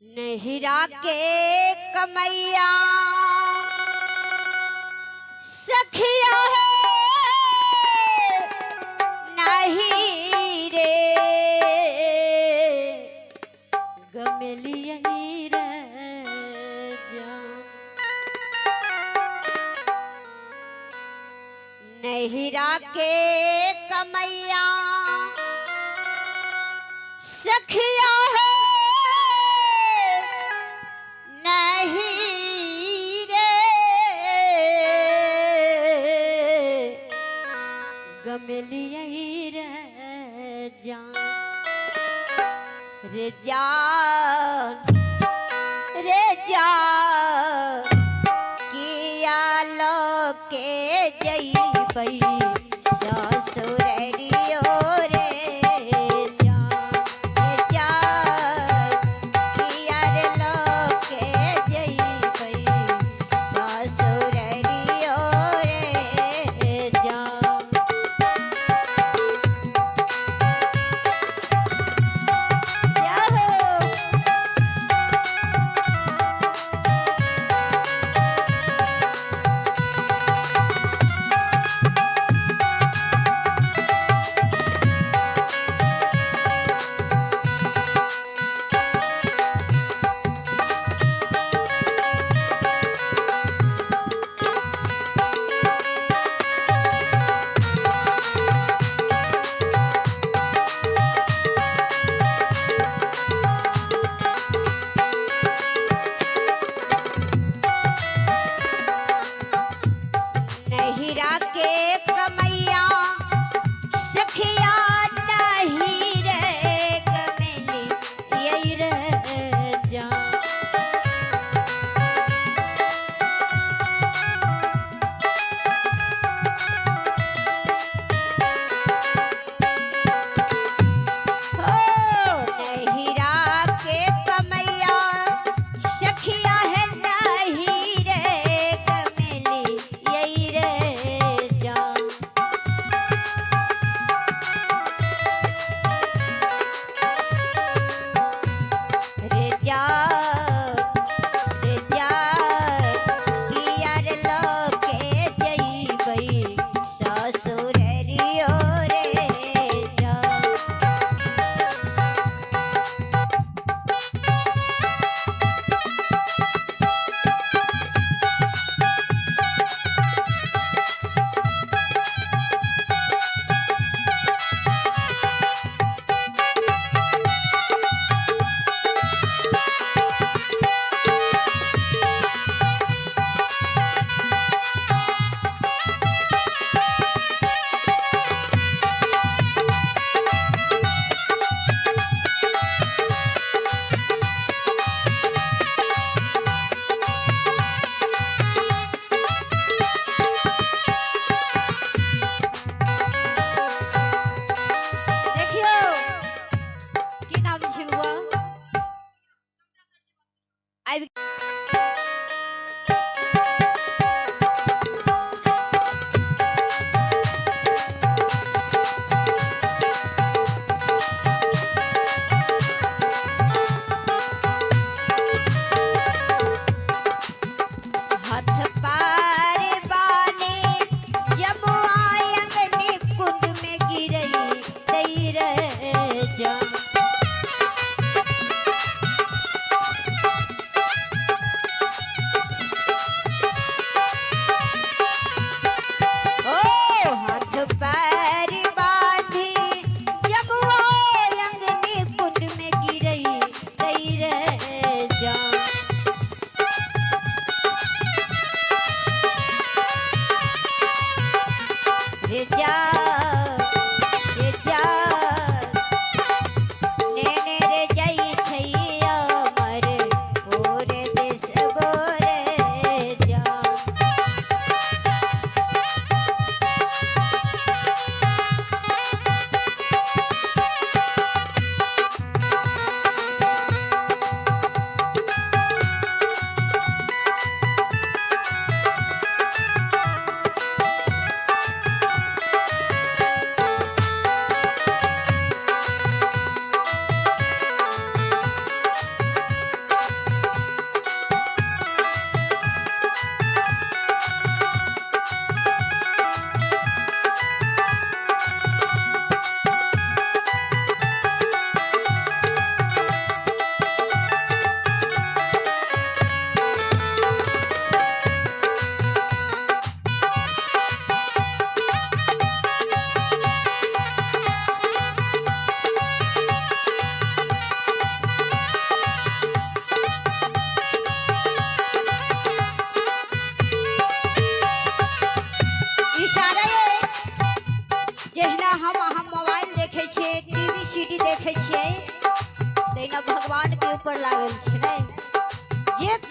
नहिरा के कमैया सखिया है नहीं रे गमेलिया रे नहिरा के कमैया सखिया है नहीं रे गमेलिया रे जान रे जान रे जान किया लो के जईबई ससुररियो रे जान रे जान किया रे लो के जईबई ससुररियो रे जान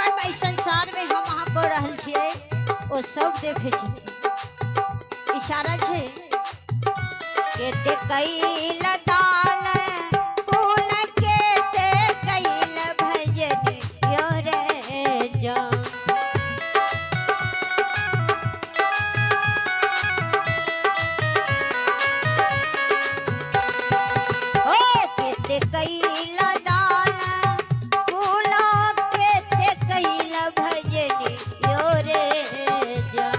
जकर में संसार में हम अहाँ को रहल छियै ओ सब देखे छै। इशारा छै केते कैल दान फूल केते कैल भजन यो रे जान। ओ केते कैल दान फूल केते कैल भजन यो रे जान।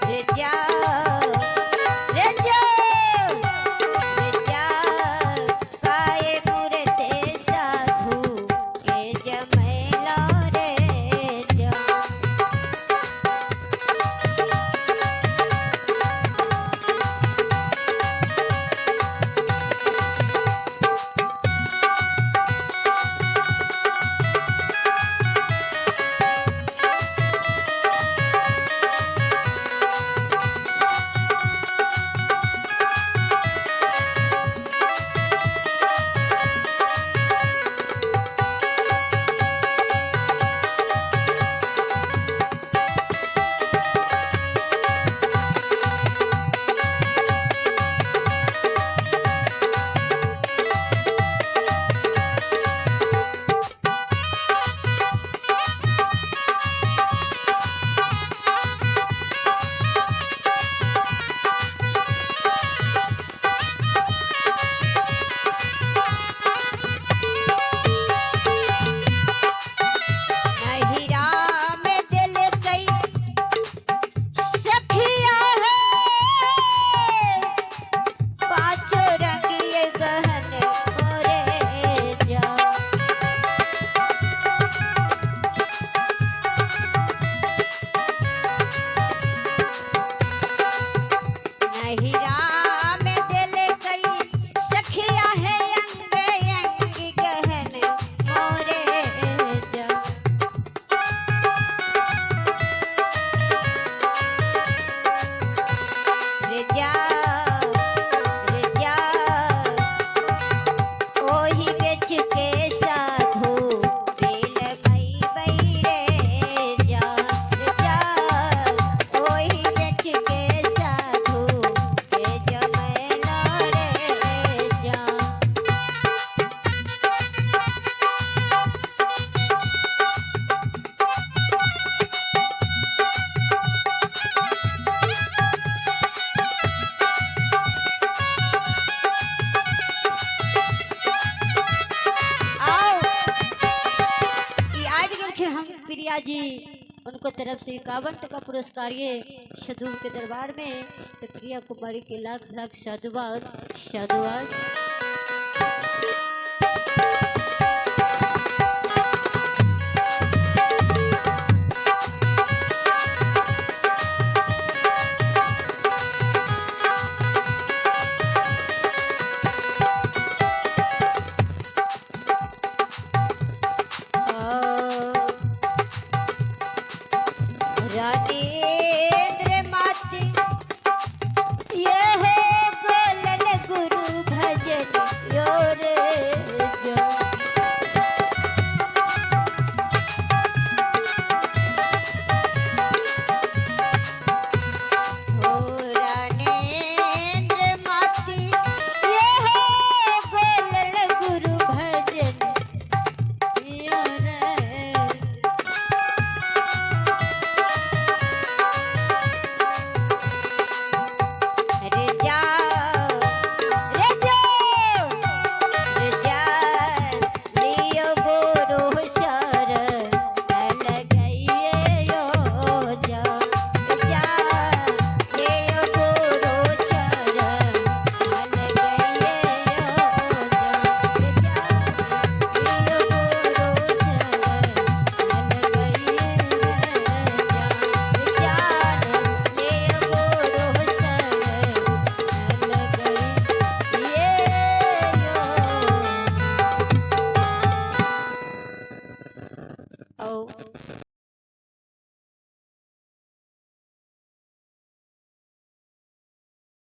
रे जाओ रे जाओ रे जाओ काए मूरते साधु के जमैलो रे जाओ। नहिरा में दिल कई सखिया है पांचों रंग ये गहन मोरे जान। नहिरा में दिल कई सखिया है अंग अंग गहन मोरे जान। रे जाओ रे जाओ ओही बेच के साधु बेल मई बई रे जान। रे जाओ ओही बेच के साधु के जमैलो रे जान। आओ कि आज गेलखिन हम प्रिया जी उनको तरफ से 51 टका पुरस्कार ये साधु के दरबार में। तो प्रिया कुमारी के लाख लाख साधुवाद साधुवाद।